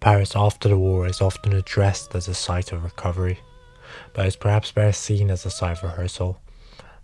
Paris after the war is often addressed as a site of recovery, but is perhaps better seen as a site of rehearsal,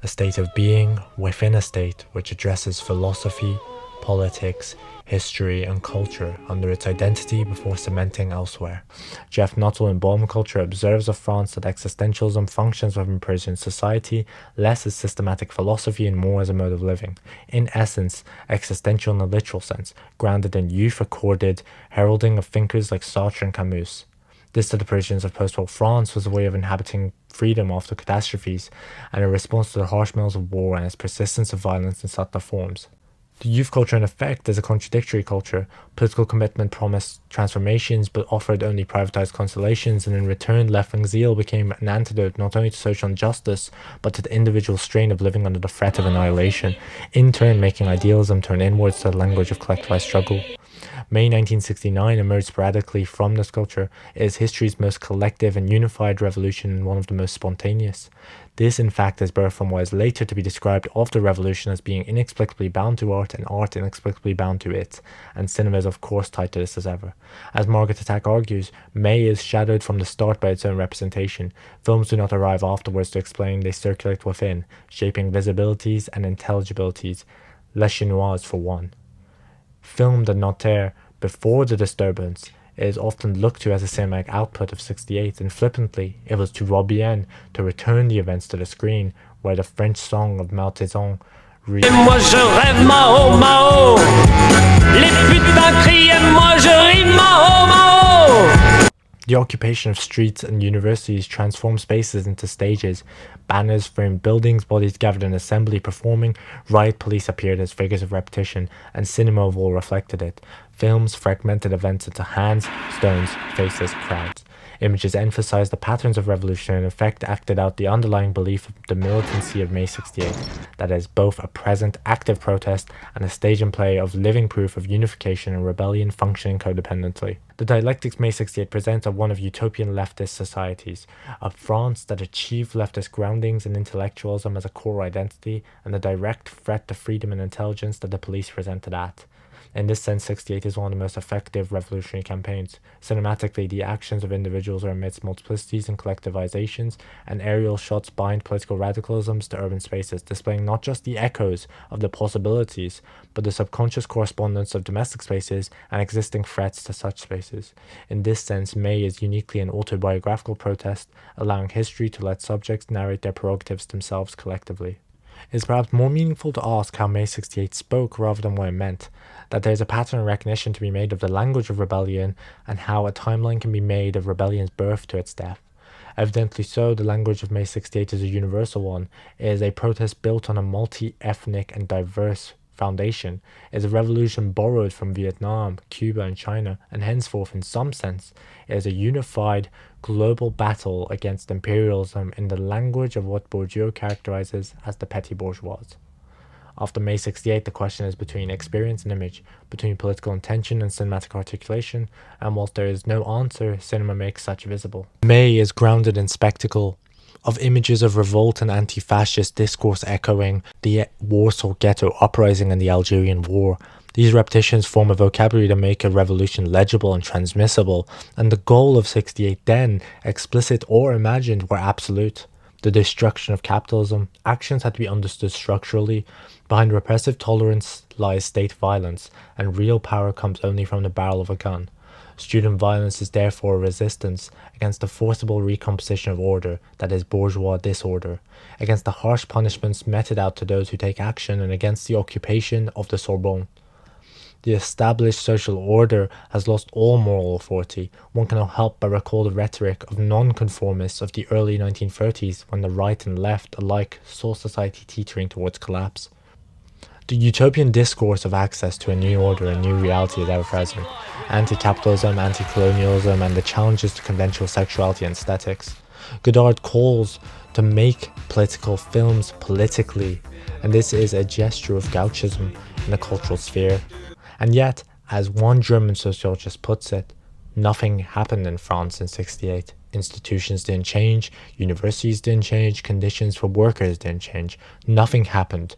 a state of being within a state which addresses philosophy, politics, history, and culture under its identity before cementing elsewhere. Jeff Nuttall in Bomb Culture observes of France that existentialism functions within Parisian society less as systematic philosophy and more as a mode of living. In essence, existential in a literal sense, grounded in youth accorded heralding of thinkers like Sartre and Camus. This to the Parisians of post-war France was a way of inhabiting freedom after catastrophes, and a response to the harsh meals of war and its persistence of violence in subtler forms. The youth culture in effect is a contradictory culture. Political commitment promised transformations but offered only privatized consolations, and in return left-wing zeal became an antidote not only to social injustice but to the individual strain of living under the threat of annihilation, in turn making idealism turn inwards to the language of collectivized struggle. May 1969 emerged sporadically from this culture. It is history's most collective and unified revolution and one of the most spontaneous. This, in fact, is birthed from what is later to be described of the revolution as being inexplicably bound to art and art inexplicably bound to it, and cinema is of course tied to this as ever. As Margaret Attak argues, May is shadowed from the start by its own representation. Films do not arrive afterwards to explain, they circulate within, shaping visibilities and intelligibilities, La Chinoise for one. Filmed at Nanterre before the disturbance, it is often looked to as a cinematic output of 68, and flippantly, it was to Robien to return the events to the screen, where the French song of Mao Zedong reads, Moi je rêve Mao Mao, les putains crient moi je ris Mao Mao. The occupation of streets and universities transformed spaces into stages. Banners framed buildings, bodies gathered in assembly performing, riot police appeared as figures of repetition, and cinema of all reflected it. Films fragmented events into hands, stones, faces, crowds. Images emphasized the patterns of revolution and in effect acted out the underlying belief of the militancy of May 68, that is both a present active protest and a stage and play of living proof of unification and rebellion functioning codependently. The dialectics May 68 presents are one of utopian leftist societies, a France that achieved leftist groundings in intellectualism as a core identity and the direct threat to freedom and intelligence that the police presented at. In this sense, 68 is one of the most effective revolutionary campaigns. Cinematically, the actions of individuals are amidst multiplicities and collectivizations, and aerial shots bind political radicalisms to urban spaces, displaying not just the echoes of the possibilities, but the subconscious correspondence of domestic spaces and existing threats to such spaces. In this sense, May is uniquely an autobiographical protest, allowing history to let subjects narrate their prerogatives themselves collectively. It is perhaps more meaningful to ask how May 68 spoke rather than what it meant, that there is a pattern of recognition to be made of the language of rebellion and how a timeline can be made of rebellion's birth to its death. Evidently so, the language of May 68 is a universal one. It is a protest built on a multi-ethnic and diverse foundation. It is a revolution borrowed from Vietnam, Cuba, and China, and henceforth, in some sense, it is a unified global battle against imperialism in the language of what Bourdieu characterizes as the petty bourgeois. After May 68, the question is between experience and image, between political intention and cinematic articulation, and whilst there is no answer, cinema makes such visible. May is grounded in spectacle, of images of revolt and anti-fascist discourse echoing the Warsaw Ghetto uprising and the Algerian War. These repetitions form a vocabulary to make a revolution legible and transmissible, and the goal of 68 then, explicit or imagined, were absolute. The destruction of capitalism. Actions had to be understood structurally. Behind repressive tolerance lies state violence, and real power comes only from the barrel of a gun. Student violence is therefore a resistance against the forcible recomposition of order, that is bourgeois disorder, against the harsh punishments meted out to those who take action, and against the occupation of the Sorbonne. The established social order has lost all moral authority. One cannot help but recall the rhetoric of nonconformists of the early 1930s when the right and left alike saw society teetering towards collapse. The utopian discourse of access to a new order and new reality is ever present. Anti-capitalism, anti-colonialism, and the challenges to conventional sexuality and aesthetics. Godard calls to make political films politically, and this is a gesture of gauchism in the cultural sphere. And yet, as one German sociologist puts it, nothing happened in France in 68. Institutions didn't change, universities didn't change, conditions for workers didn't change. Nothing happened.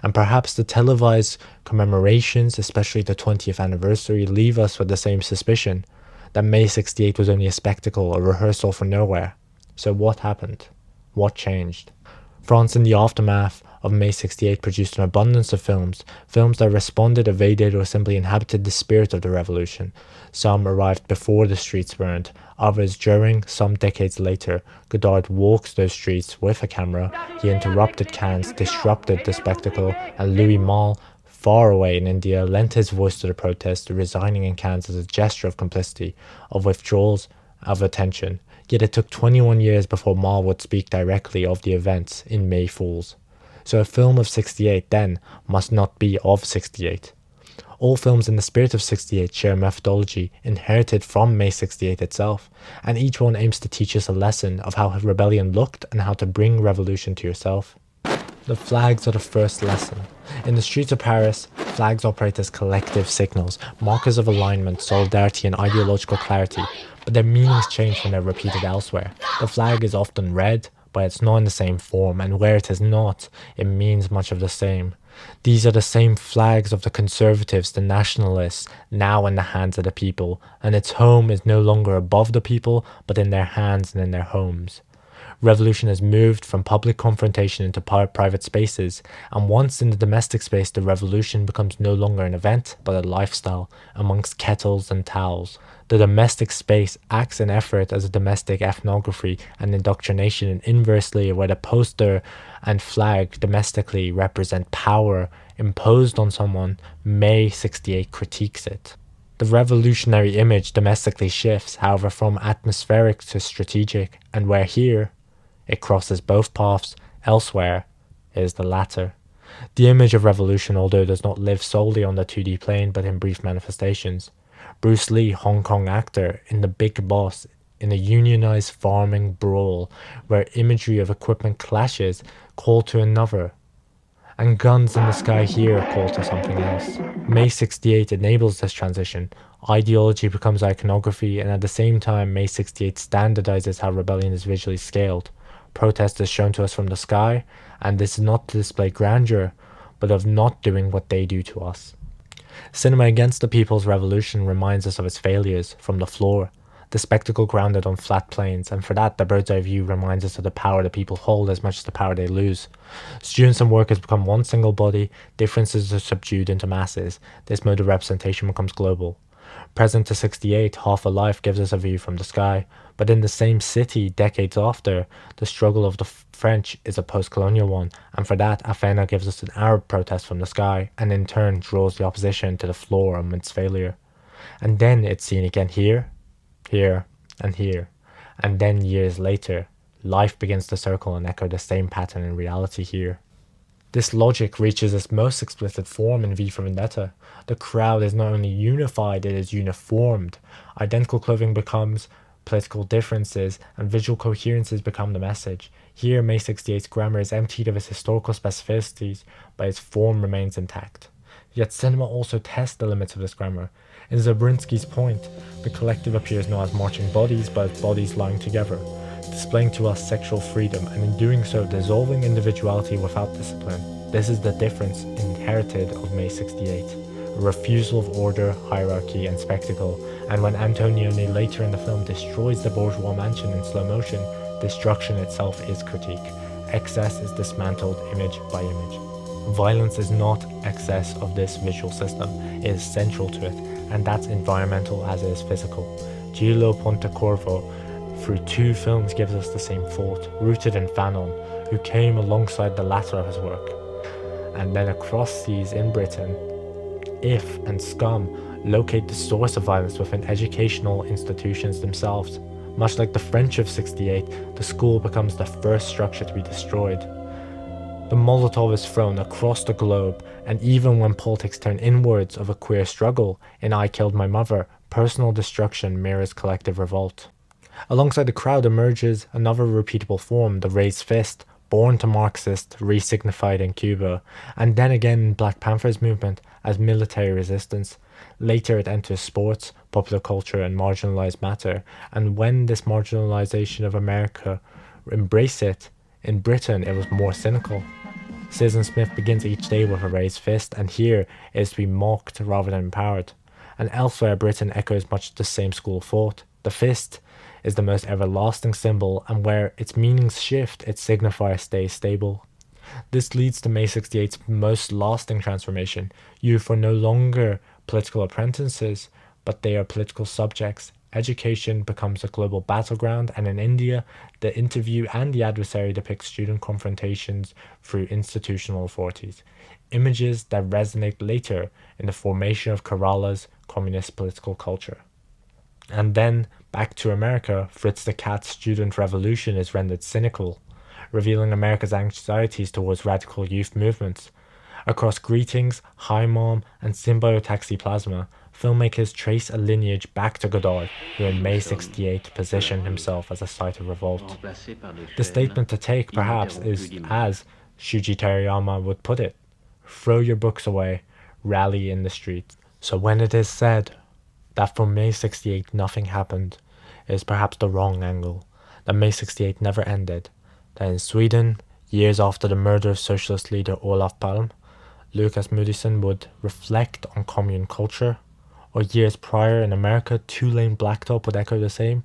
And perhaps the televised commemorations, especially the 20th anniversary, leave us with the same suspicion. that May 68 was only a spectacle, a rehearsal for nowhere. So what happened? What changed? France, in the aftermath of May 68, produced an abundance of films that responded, evaded, or simply inhabited the spirit of the revolution. Some arrived before the streets burned, others during, some decades later. Godard walks those streets with a camera. He interrupted Cannes, disrupted the spectacle, and Louis Malle, far away in India, lent his voice to the protest, resigning in Cannes as a gesture of complicity, of withdrawals, of attention. Yet it took 21 years before Malle would speak directly of the events in May Fools. So a film of 68 then must not be of 68. All films in the spirit of 68 share a methodology inherited from May 68 itself, and each one aims to teach us a lesson of how rebellion looked and how to bring revolution to yourself. The flags are the first lesson. In the streets of Paris, flags operate as collective signals, markers of alignment, solidarity, and ideological clarity, but their meanings change when they're repeated elsewhere. The flag is often red, but it's not in the same form, and where it is not, it means much of the same. These are the same flags of the conservatives, the nationalists, now in the hands of the people, and its home is no longer above the people, but in their hands and in their homes. Revolution has moved from public confrontation into private spaces, and once in the domestic space, the revolution becomes no longer an event, but a lifestyle, amongst kettles and towels. The domestic space acts in effort as a domestic ethnography and indoctrination, and inversely, where the poster and flag domestically represent power imposed on someone, May 68 critiques it. The revolutionary image domestically shifts, however, from atmospheric to strategic, and where here, it crosses both paths, elsewhere is the latter. The image of revolution, although does not live solely on the 2D plane but in brief manifestations. Bruce Lee, Hong Kong actor, in The Big Boss, in a unionized farming brawl where imagery of equipment clashes, call to another. And Guns in the Sky here call to something else. May 68 enables this transition. Ideology becomes iconography, and at the same time, May 68 standardizes how rebellion is visually scaled. Protest is shown to us from the sky, and this is not to display grandeur, but of not doing what they do to us. Cinema against the people's revolution reminds us of its failures from the floor, the spectacle grounded on flat planes, and for that the bird's eye view reminds us of the power the people hold as much as the power they lose. Students and workers become one single body, differences are subdued into masses, this mode of representation becomes global. Present to 68, Half a Life gives us a view from the sky, but in the same city, decades after, the struggle of the French is a post-colonial one, and for that, Afena gives us an Arab protest from the sky, and in turn draws the opposition to the floor amidst failure. And then it's seen again here, here, and here. And then years later, life begins to circle and echo the same pattern in reality here. This logic reaches its most explicit form in V for Vendetta. The crowd is not only unified, it is uniformed. Identical clothing becomes political differences, and visual coherences become the message. Here, May 68's grammar is emptied of its historical specificities, but its form remains intact. Yet cinema also tests the limits of this grammar. In Zabrinsky's Point, the collective appears not as marching bodies, but as bodies lying together, displaying to us sexual freedom, and in doing so dissolving individuality without discipline. This is the difference inherited of May 68, a refusal of order, hierarchy, and spectacle, and when Antonioni later in the film destroys the bourgeois mansion in slow motion, destruction itself is critique. Excess is dismantled image by image. Violence is not excess of this visual system, it is central to it, and that's environmental as it is physical. Gillo Pontecorvo, through two films, gives us the same thought, rooted in Fanon, who came alongside the latter of his work. And then across seas in Britain, If and Scum locate the source of violence within educational institutions themselves. Much like the French of 68, the school becomes the first structure to be destroyed. The Molotov is thrown across the globe, and even when politics turn inwards of a queer struggle, in I Killed My Mother, personal destruction mirrors collective revolt. Alongside the crowd emerges another repeatable form, the raised fist, born to Marxist, re-signified in Cuba, and then again in Black Panther's movement as military resistance. Later it enters sports, popular culture, and marginalized matter, and when this marginalization of America embraced it, in Britain it was more cynical. Citizen Smith begins each day with a raised fist, and here it is to be mocked rather than empowered. and elsewhere Britain echoes much the same school of thought. The fist is the most everlasting symbol, and where its meanings shift, its signifier stays stable. This leads to May 68's most lasting transformation. Youth are no longer political apprentices, but they are political subjects. Education becomes a global battleground, and in India, the interview and the adversary depict student confrontations through institutional authorities. Images that resonate later in the formation of Kerala's communist political culture. And then, back to America, Fritz the Cat's student revolution is rendered cynical, revealing America's anxieties towards radical youth movements. Across Greetings, Hi Mom, and Symbiotaxiplasma, filmmakers trace a lineage back to Godard, who in May 68 positioned himself as a site of revolt. The statement to take, perhaps, is as Shuji Terayama would put it, throw your books away, rally in the streets. So when it is said that from May 68 nothing happened, it is perhaps the wrong angle, that May 68 never ended, that in Sweden, years after the murder of socialist leader Olof Palme, Lukas Moodysson would reflect on commune culture, or years prior in America, Tulane Blacktop would echo the same,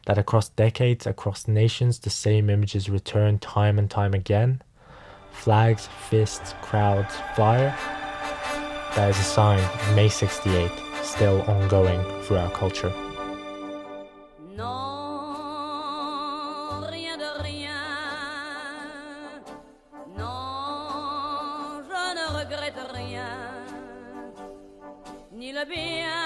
that across decades, across nations, the same images return time and time again. Flags, fists, crowds, fire. That is a sign of May 68 still ongoing through our culture. Non, rien de rien. Non, je ne regrette rien. Ni le bien